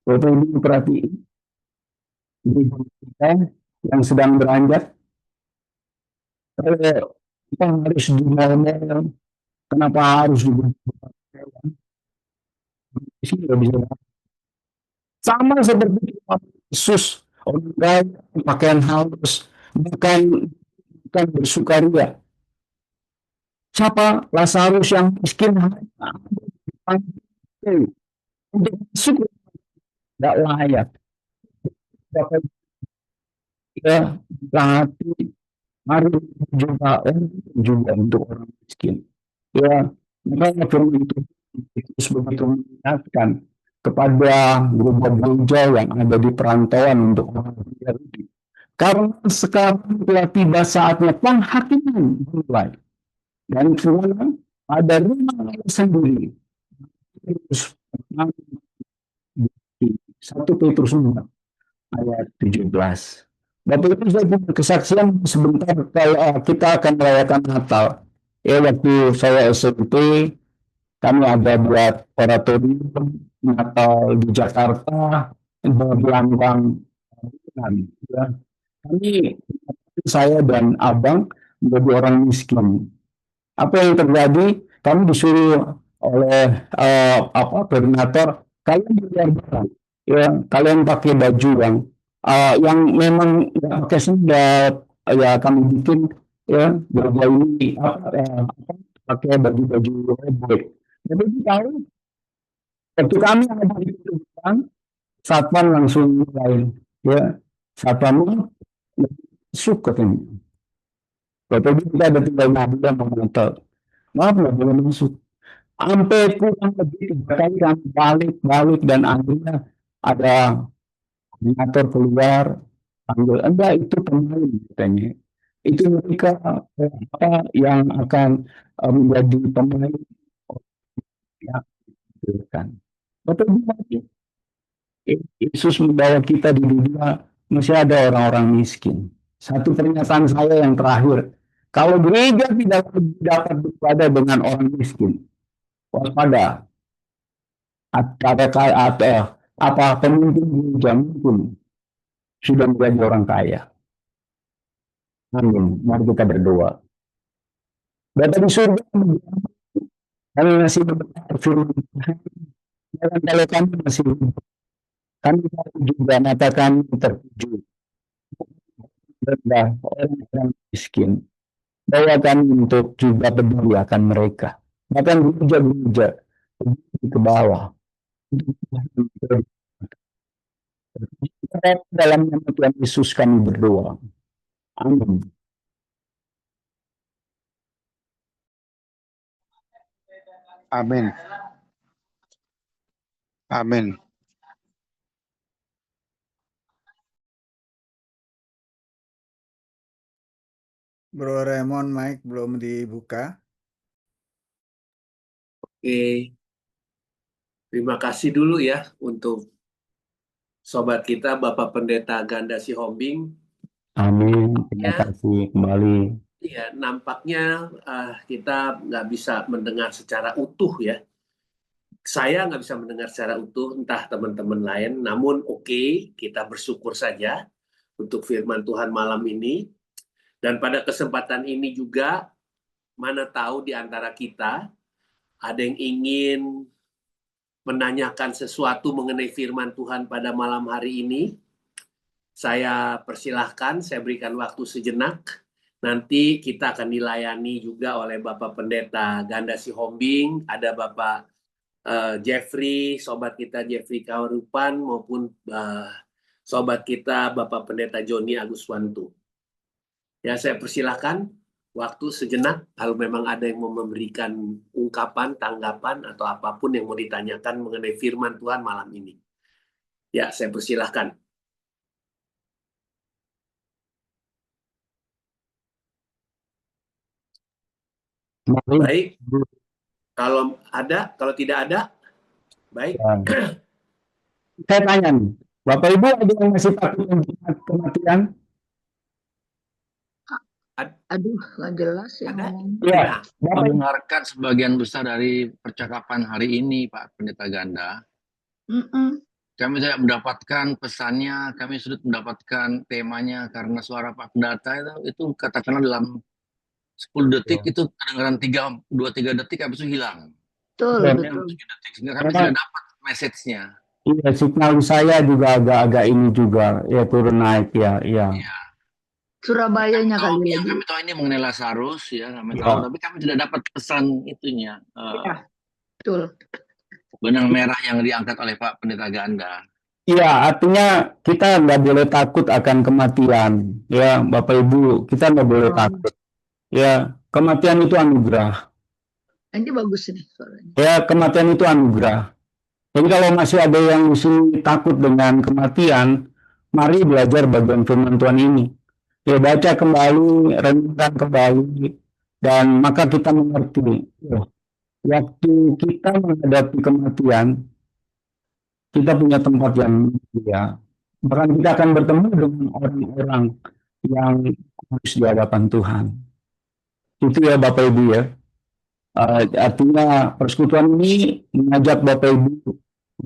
Speaker 5: Bapak Ibu perhatiin, kita yang sedang beranjak, kita harus dimodel, kenapa harus dibuat? Sini bisa sama seperti Yesus, orang kaya pakaian halus, bukan bersukaria. Siapa? Lazarus yang miskin untuk masuk tidak layak. Dapat ya hati, mari juga untuk orang miskin. Ya, makanya firman itu begitu mengingatkan kepada gereja-gereja yang ada di perantauan untuk orang Yahudi. Karena sekarang telah tiba saatnya penghakiman mulai. Dan semua ada rumah Allah sendiri. 1 Petrus 4 ayat 17. Bapak Ibu saya punya kesaksian sebentar kalau kita akan merayakan Natal. Ya waktu saya SMP kami ada buat oratorium Natal di Jakarta berlambang ya. Kami saya dan abang menjadi orang miskin. Apa yang terjadi? Kami disuruh oleh koordinator kalian bayar barang, ya kalian pakai baju yang memang ya, pakai sendal, ya kami bikin ya baju ini pakai baju-baju robek. Jadi tahu waktu kami ada di depan, satpam langsung mulai ya satpam masuk katanya. Bapak Ibu kita ada tinggal bulan mengontrol. Maaf nggak boleh masuk. Sampai kurang lebih 3 kali kami balik dan akhirnya ada koordinator keluar panggil enggak itu pemain katanya. Itu mereka apa yang akan menjadi pemain ya, kan. Bapak Ibu Yesus membawa kita di dunia masih ada orang-orang miskin. Satu pernyataan saya yang terakhir, kalau gereja tidak dapat berpada dengan orang miskin, waspada. Apa pemimpin gereja mungkin sudah menjadi orang kaya. Amin. Mari kita berdoa. Bapa di surga, kami masih mendengar firman Tuhan. Dan kalau kami masih kami juga mata kami tertuju rendah orang miskin. Bawa kami untuk juga peduli akan mereka. Bahkan gereja-gereja ke bawah. Dalam nama Tuhan Yesus kami berdoa. Amin.
Speaker 8: Amin. Amin.
Speaker 1: Bro Raymond, mic belum dibuka.
Speaker 4: Oke. Terima kasih dulu ya untuk sobat kita Bapak Pendeta Ganda Sihombing.
Speaker 5: Amin. Terima
Speaker 4: Ya,
Speaker 5: kasih kembali.
Speaker 4: ya nampaknya kita nggak bisa mendengar secara utuh ya. Saya nggak bisa mendengar secara utuh, entah teman-teman lain. Namun oke, kita bersyukur saja untuk firman Tuhan malam ini. Dan pada kesempatan ini juga, mana tahu di antara kita ada yang ingin menanyakan sesuatu mengenai firman Tuhan pada malam hari ini. Saya persilahkan, saya berikan waktu sejenak. Nanti kita akan dilayani juga oleh Bapak Pendeta Ganda Sihombing, ada Bapak Jeffrey, sobat kita Jeffrey Kawarupan, maupun sobat kita Bapak Pendeta Joni Aguswanto. Ya, saya persilahkan waktu sejenak kalau memang ada yang mau memberikan ungkapan, tanggapan, atau apapun yang mau ditanyakan mengenai firman Tuhan malam ini. Ya, saya persilahkan.
Speaker 5: Mari.
Speaker 4: Baik, kalau tidak ada, baik.
Speaker 5: Ya. Saya tanya nih, Bapak Ibu ada yang masih takut dengan kematian?
Speaker 7: Aduh, nggak jelas ya
Speaker 4: Ada?
Speaker 7: ngomong.
Speaker 5: Ya,
Speaker 4: Nah,
Speaker 5: Bapak Ibu.
Speaker 3: Mendengarkan sebagian besar dari percakapan hari ini, Pak Pendeta Ganda, kami tidak mendapatkan pesannya, kami sudah mendapatkan temanya karena suara Pak Pendeta itu katakanlah dalam 10 detik itu kedengaran 2-3 detik habis itu hilang.
Speaker 7: Betul,
Speaker 5: Ya,
Speaker 7: betul.
Speaker 3: 7 detik. Sehingga kami tidak dapat message-nya.
Speaker 5: Iya, signal saya juga agak-agak ini juga, ya turun naik ya, ya.
Speaker 7: Surabayanya kali
Speaker 3: Ya,
Speaker 7: lagi.
Speaker 3: kami tahu ini mengenai Lazarus ya, kami
Speaker 5: Ya.
Speaker 3: tahu, tapi kami tidak dapat pesan itunya.
Speaker 7: Ya, betul.
Speaker 3: Benang merah yang diangkat oleh Pak Pendeta Ganda.
Speaker 5: Iya, artinya kita nggak boleh takut akan kematian, ya Bapak Ibu, kita nggak boleh takut. Ya, kematian itu anugerah.
Speaker 7: Ini bagus nih suaranya.
Speaker 5: Ya, kematian itu anugerah. Jadi kalau masih ada yang di sini takut dengan kematian, mari belajar bagian firman Tuhan ini. Ya, baca kembali, renungkan kembali, dan maka kita mengerti. Waktu kita menghadapi kematian, kita punya tempat yang mulia. Bahkan kita akan bertemu dengan orang-orang yang kudus di hadapan Tuhan. Itu ya Bapak Ibu ya. Artinya persekutuan ini mengajak Bapak Ibu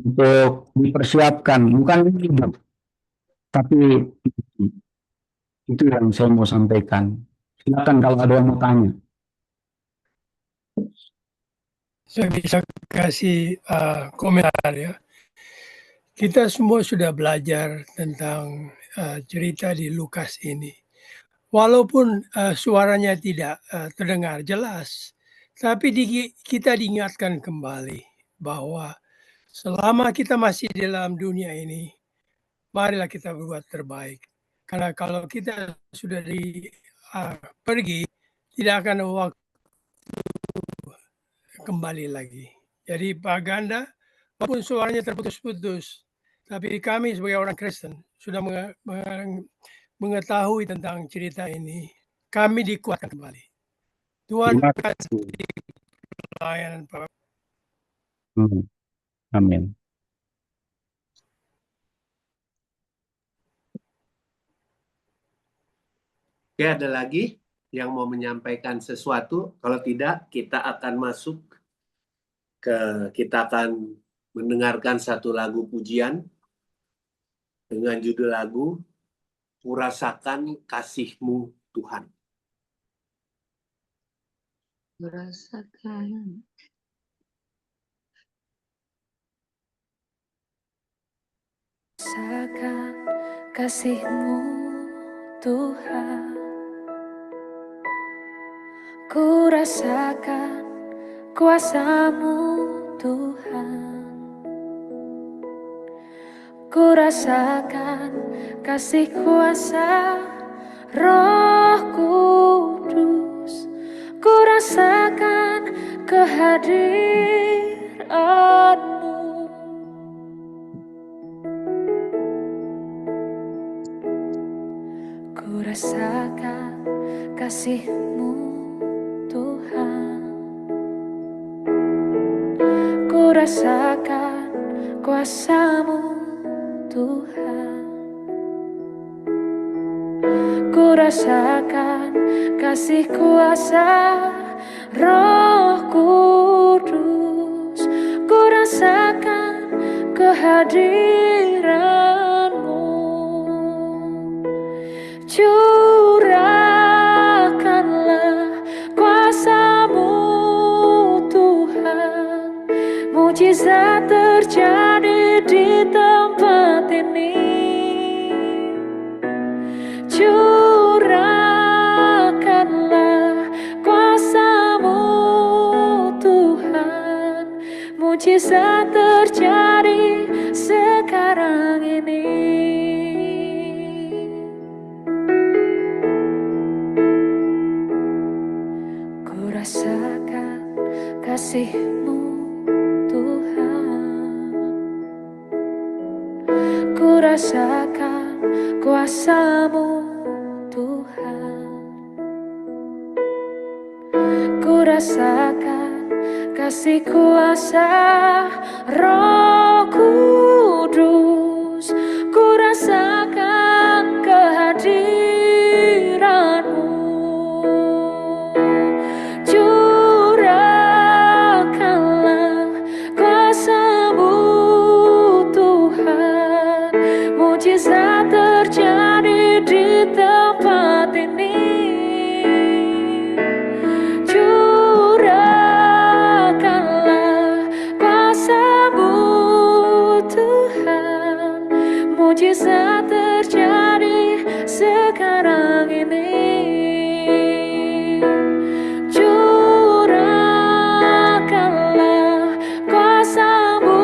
Speaker 5: untuk dipersiapkan, bukan hidup, tapi itu yang saya mau sampaikan. Silakan kalau ada yang mau tanya.
Speaker 9: Saya bisa kasih komentar ya. Kita semua sudah belajar tentang cerita di Lukas ini. Walaupun suaranya tidak terdengar jelas, tapi kita diingatkan kembali bahwa selama kita masih dalam dunia ini, marilah kita berbuat terbaik. Karena kalau kita sudah pergi, tidak akan ada waktu kembali lagi. Jadi Pak Ganda, walaupun suaranya terputus-putus, tapi kami sebagai orang Kristen sudah mengetahui tentang cerita ini. Kami dikuatkan kembali. Tuhan
Speaker 5: Terima
Speaker 9: kasih
Speaker 5: kasih.
Speaker 9: pelayanan Pak.
Speaker 5: Amin.
Speaker 4: Oke, ada lagi yang mau menyampaikan sesuatu? Kalau tidak, kita akan masuk kita akan mendengarkan satu lagu pujian dengan judul lagu Kurasakan Kasih-Mu Tuhan.
Speaker 7: Merasakan.
Speaker 6: Rasakan kasih-Mu Tuhan, ku rasakan kuasa-Mu Tuhan, ku rasakan kasih kuasa Roh Kudus, ku rasakan kehadiran-Mu. Ku rasakan kasih-Mu Tuhan, ku rasakan kuasa-Mu Tuhan. Ku rasakan kasih kuasa Roh Kudus, ku rasakan kehadiran-Mu. Curahkanlah kuasa-Mu Tuhan, mujizat terjadi di tempat ini. Curahkanlah kuasa-Mu Tuhan, mujizat terjadi sekarang ini. Ku rasakan kasih-Mu Tuhan, ku rasakan kuasa-Mu Tuhan, ku rasakan kasih kuasa Roh Kudus, ku rasakan kehadiran-Mu. Curahkanlah kuasa-Mu Tuhan, mujizat terjadi di tempat ini. Curahkanlah kuasa-Mu Tuhan, mujizat terjadi sekarang ini. Curahkanlah kuasa-Mu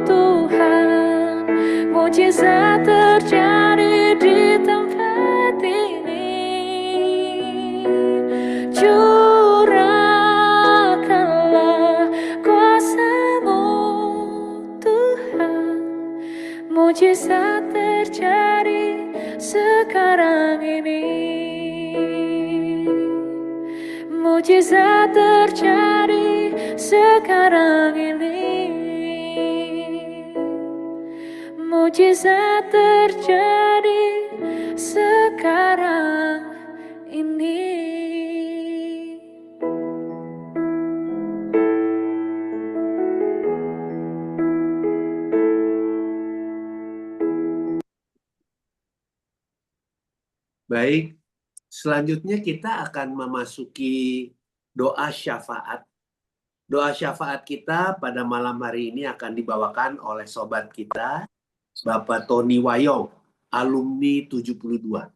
Speaker 6: Tuhan, mujizat terjadi di tempat ini. Curahkanlah kuasa-Mu Tuhan, mujizat terjadi sekarang ini. Mujizat terjadi sekarang ini. Mujizat terjadi sekarang ini.
Speaker 4: Baik, selanjutnya kita akan memasuki doa syafaat. Doa syafaat kita pada malam hari ini akan dibawakan oleh sobat kita, Bapak Tony Wayong, alumni 72.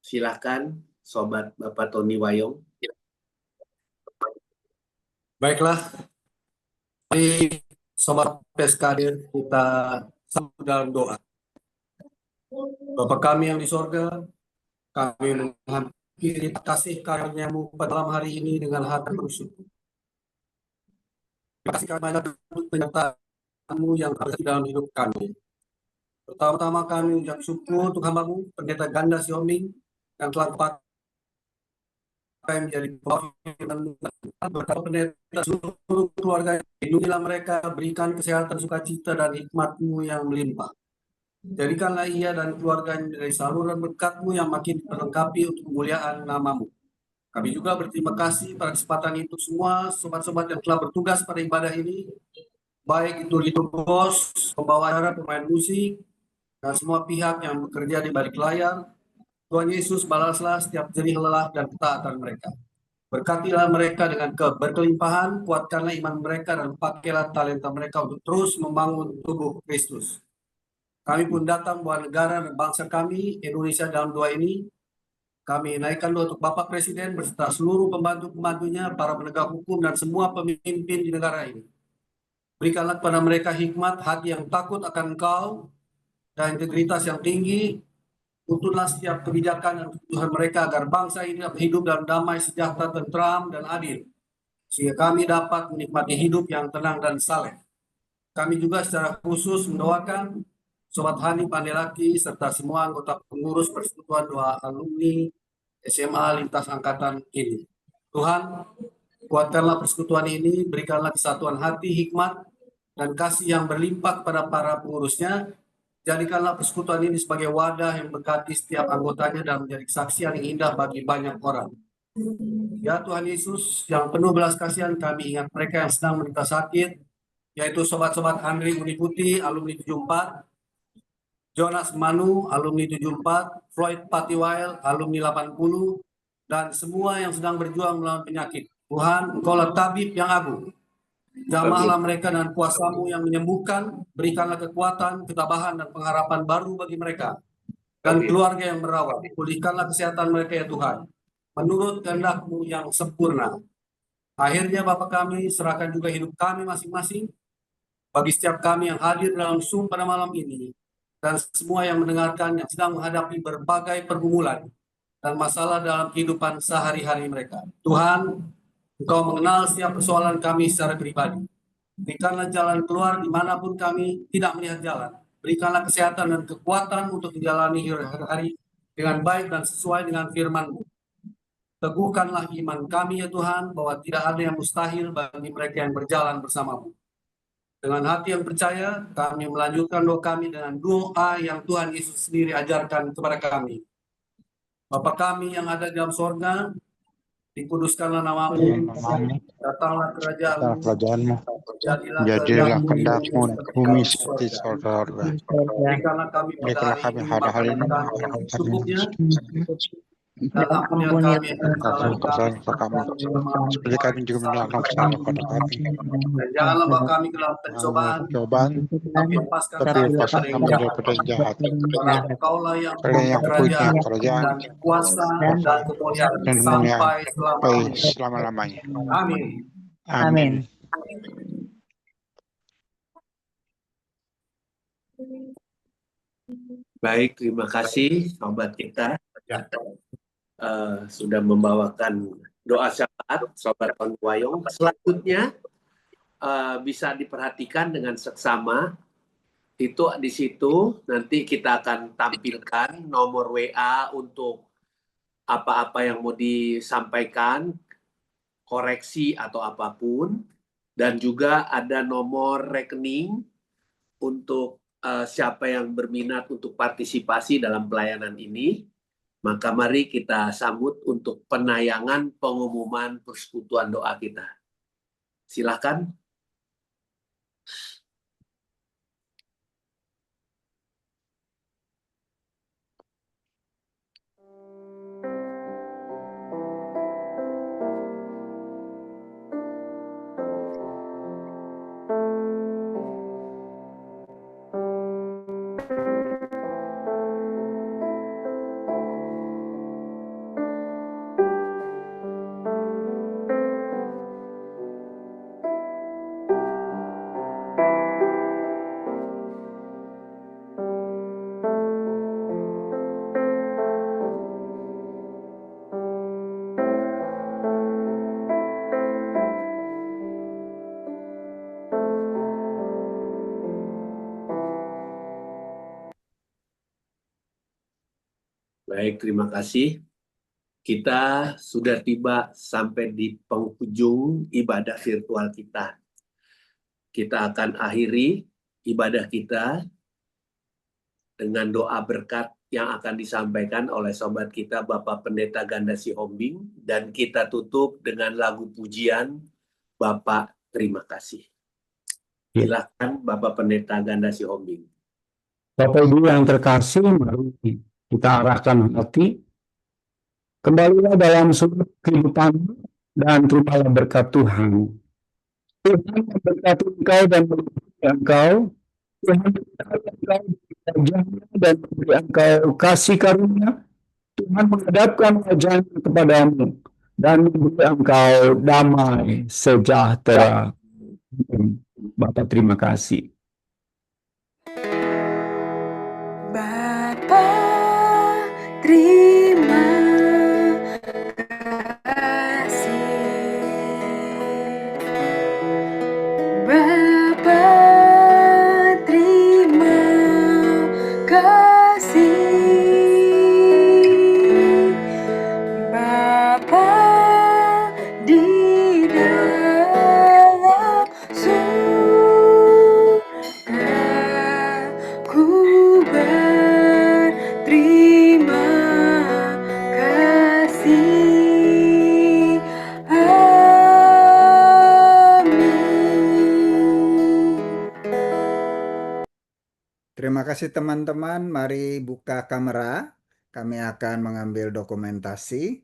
Speaker 4: Silakan, sobat Bapak Tony Wayong.
Speaker 10: Baiklah, mari sobat PSKD kita sambut dalam doa. Bapa kami yang di sorga, kami menghampiri kasih karunia-Mu pada malam hari ini dengan hati bersyukur. Terima kasih kami banyak untuk penyertaan-Mu yang ada di dalam hidup kami. Pertama-tama kami ucap syukur untuk hamba-Mu, Pendeta Ganda Sioming, yang telah pakai menjadi pemimpin berkat pendeta seluruh keluarga. Lindungilah mereka, berikan kesehatan, sukacita, dan hikmat-Mu yang melimpah. Jadikanlah ia dan keluarganya dari saluran berkat-Mu yang makin terlengkapi untuk kemuliaan nama-Mu. Kami juga berterima kasih pada kesempatan itu semua sobat-sobat yang telah bertugas pada ibadah ini, baik itu leader bos, pembawa acara, pemain musik, dan semua pihak yang bekerja di balik layar. Tuhan Yesus, balaslah setiap jerih lelah dan ketaatan mereka. Berkatilah mereka dengan berkelimpahan, kuatkanlah iman mereka, dan pakailah talenta mereka untuk terus membangun tubuh Kristus. Kami pun datang buat negara dan bangsa kami, Indonesia dalam doa ini. Kami naikkan doa untuk Bapak Presiden beserta seluruh pembantu-pembantunya, para penegak hukum, dan semua pemimpin di negara ini. Berikanlah kepada mereka hikmat, hati yang takut akan Engkau, dan integritas yang tinggi. Tuntunlah setiap kebijakan dan kebutuhan mereka agar bangsa ini dapat hidup dalam damai, sejahtera, tentram, dan adil. Sehingga kami dapat menikmati hidup yang tenang dan saleh. Kami juga secara khusus mendoakan Sobat Hani Pandelaki serta semua anggota pengurus Persekutuan Doa Alumni SMA lintas angkatan ini. Tuhan, kuatkanlah persekutuan ini, berikanlah kesatuan hati, hikmat, dan kasih yang berlimpah kepada para pengurusnya. Jadikanlah persekutuan ini sebagai wadah yang berkati setiap anggotanya dan menjadi kesaksian yang indah bagi banyak orang. Ya Tuhan Yesus, yang penuh belas kasihan, kami ingat mereka yang sedang menderita sakit, yaitu sobat-sobat Andri Uni Putih, alumni 74, Jonas Manu, alumni 74, Floyd Patiwail, alumni 80, dan semua yang sedang berjuang melawan penyakit. Tuhan, Engkaulah tabib yang agung. Jamahlah mereka dengan kuasa-Mu yang menyembuhkan, berikanlah kekuatan, ketabahan, dan pengharapan baru bagi mereka. Dan keluarga yang merawat, pulihkanlah kesehatan mereka ya Tuhan, menurut kehendak-Mu yang sempurna. Akhirnya Bapa kami, serahkan juga hidup kami masing-masing, bagi setiap kami yang hadir dalam Zoom pada malam ini, dan semua yang mendengarkan yang sedang menghadapi berbagai pergumulan dan masalah dalam kehidupan sehari-hari mereka. Tuhan, Engkau mengenal setiap persoalan kami secara pribadi. Berikanlah jalan keluar dimanapun kami tidak melihat jalan. Berikanlah kesehatan dan kekuatan untuk menjalani hari-hari dengan baik dan sesuai dengan firman-Mu. Teguhkanlah iman kami ya Tuhan, bahwa tidak ada yang mustahil bagi mereka yang berjalan bersama-Mu. Dengan hati yang percaya, kami melanjutkan doa kami dengan doa yang Tuhan Yesus sendiri ajarkan kepada kami. Bapa kami yang ada di dalam sorga, dikuduskanlah nama-Mu, datanglah kerajaan-Mu,
Speaker 8: Jadilah kehendak-Mu di bumi seperti surga.
Speaker 10: berikanlah kami pada hari ini makanan secukupnya, dan ampunilah kami kesalahan kami,
Speaker 8: seperti kami juga menyalahkan kesalahan kepada kami.
Speaker 10: dan janganlah bawa kami ke dalam pencobaan, tapi lepaskan kami
Speaker 8: daripada yang jahat.
Speaker 10: karena Engkaulah yang
Speaker 8: Yang punya kerajaan
Speaker 10: dan kuasa dan kemuliaan
Speaker 8: dan
Speaker 10: sampai
Speaker 8: sampai selama-lamanya.
Speaker 10: Amin.
Speaker 8: Amin.
Speaker 4: Baik, terima kasih sobat kita sudah membawakan doa syafaat sobat Konwayong. Selanjutnya bisa diperhatikan dengan seksama. Itu di situ nanti kita akan tampilkan nomor WA untuk apa-apa yang mau disampaikan, koreksi atau apapun, dan juga ada nomor rekening untuk siapa yang berminat untuk partisipasi dalam pelayanan ini. Maka mari kita sambut untuk penayangan pengumuman persekutuan doa kita. Silakan. Baik, terima kasih. Kita sudah tiba sampai di penghujung ibadah virtual kita. Kita akan akhiri ibadah kita dengan doa berkat yang akan disampaikan oleh sobat kita Bapak Pendeta Ganda Sihombing, dan kita tutup dengan lagu pujian Bapak Terima Kasih. Silakan Bapak Pendeta Ganda Sihombing.
Speaker 5: Bapak Ibu yang terkasih, mari kita arahkan hati, kembalilah dalam sudut kehidupan dan terimalah berkat Tuhan. Tuhan memberkati engkau dan melindungi engkau. Tuhan memberkati engkau dan memberi engkau kasih karunia. Tuhan menghadapkan wajahnya kepadamu dan memberi engkau damai sejahtera. Bapak terima kasih.
Speaker 6: Terima kasih Bapa, terima kasih Bapa, di dalam surga.
Speaker 11: Terima kasih teman-teman. Mari buka kamera. Kami akan mengambil dokumentasi.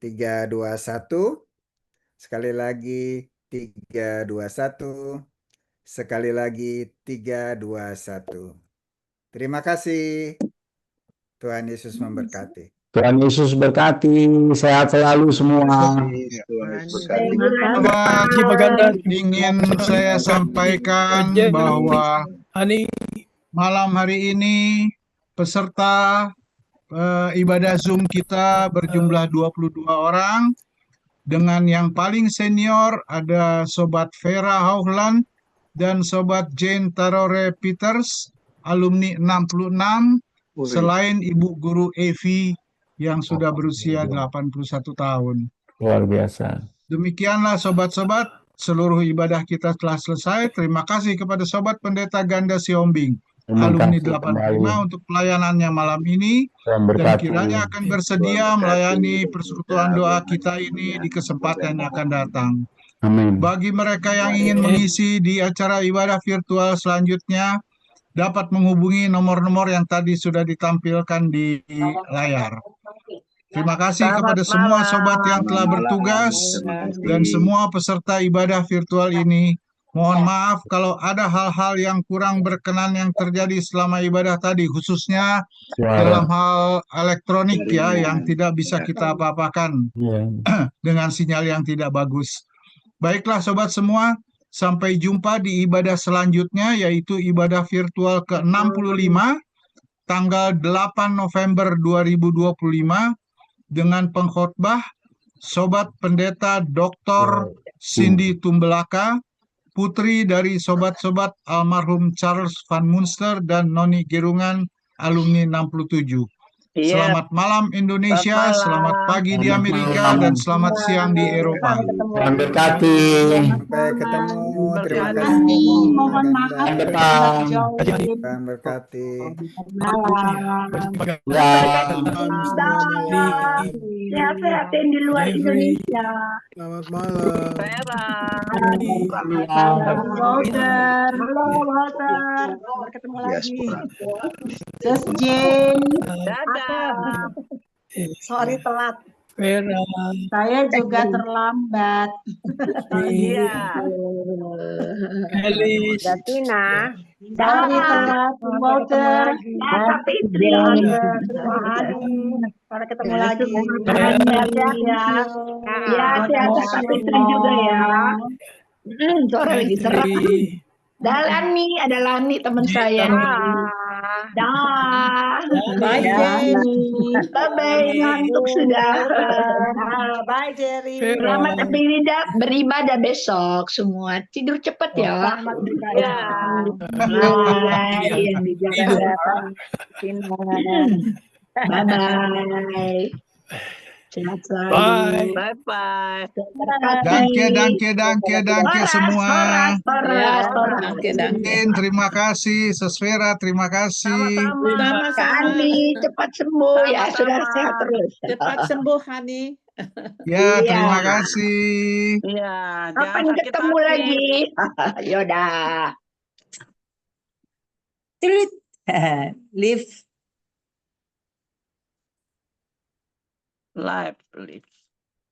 Speaker 11: 3, 2, 1. Sekali lagi 3, 2, 1. Sekali lagi 3, 2, 1. Terima kasih. Tuhan Yesus memberkati.
Speaker 5: Tuhan Yesus berkati, sehat selalu semua.
Speaker 1: Sobat,
Speaker 9: Pak Ganda.
Speaker 1: ingin saya sampaikan
Speaker 9: Jen,
Speaker 1: bahwa
Speaker 9: Hani,
Speaker 1: malam hari ini peserta ibadah Zoom kita berjumlah 22 orang. Dengan yang paling senior ada Sobat Vera Hauhland dan Sobat Jane Tarore Peters, alumni 66, selain Ibu Guru Evi yang sudah berusia 81 tahun.
Speaker 5: Luar biasa.
Speaker 1: Demikianlah sobat-sobat, seluruh ibadah kita telah selesai. Terima kasih kepada Sobat Pendeta Ganda Siombing,
Speaker 5: Terima
Speaker 1: alumni
Speaker 5: kasih
Speaker 1: 85
Speaker 5: kembali.
Speaker 1: untuk pelayanannya malam ini.
Speaker 5: Tuhan
Speaker 1: Dan
Speaker 5: berkati.
Speaker 1: kiranya akan bersedia melayani persekutuan doa kita ini di kesempatan yang akan datang.
Speaker 5: Amin.
Speaker 1: Bagi mereka yang ingin mengisi di acara ibadah virtual selanjutnya, dapat menghubungi nomor-nomor yang tadi sudah ditampilkan di layar. Terima kasih kepada semua sobat yang telah bertugas dan semua peserta ibadah virtual ini. Mohon maaf kalau ada hal-hal yang kurang berkenan yang terjadi selama ibadah tadi, khususnya dalam hal elektronik ya, yang tidak bisa kita apa-apakan dengan sinyal yang tidak bagus. Baiklah sobat semua, sampai jumpa di ibadah selanjutnya, yaitu ibadah virtual ke-65, tanggal 8 November 2025, dengan pengkhotbah Sobat Pendeta Dr. Cindy Tumbelaka, putri dari sobat-sobat almarhum Charles Van Munster dan Noni Gerungan, alumni 67. Selamat malam Indonesia, selamat pagi di Amerika, dan selamat siang di Eropa.
Speaker 5: Tuhan berkati.
Speaker 11: Sampai ketemu. Terima kasih.
Speaker 7: Mohon maaf.
Speaker 11: Tuhan berkati.
Speaker 7: Sehat-sehatin di luar Indonesia.
Speaker 10: Selamat malam.
Speaker 7: Walter. Halo Walter. Sampai ketemu lagi. Sus Jane. Sorry telat.
Speaker 9: Vera,
Speaker 7: Saya juga terlambat.
Speaker 9: Iya. Elis,
Speaker 7: Tina. Sorry telat. Walter. Fitri. Sampai ketemu lagi. Sehat-sehat ya. Ya, sehat-sehat Fitri juga ya. Suara lagi serak. Lani, ada Lani teman saya. Dah. Bye Jenny. Bye ngantuk sudah. Bye Jerry. Selamat beribadah besok semua. Tidur cepat ya. Selamat beribadah. Bye. Bye bye. Sehat selalu.
Speaker 9: bye.
Speaker 1: Danke semua.
Speaker 7: Danke.
Speaker 1: Terima kasih, Sesvera, terima kasih.
Speaker 7: Hani, cepat sembuh ya, sudah sehat terus.
Speaker 12: Cepat sembuh, Hani.
Speaker 1: Ya, terima kasih.
Speaker 12: Iya,
Speaker 7: Kapan ketemu lagi? Yaudah.
Speaker 2: Live.
Speaker 12: live.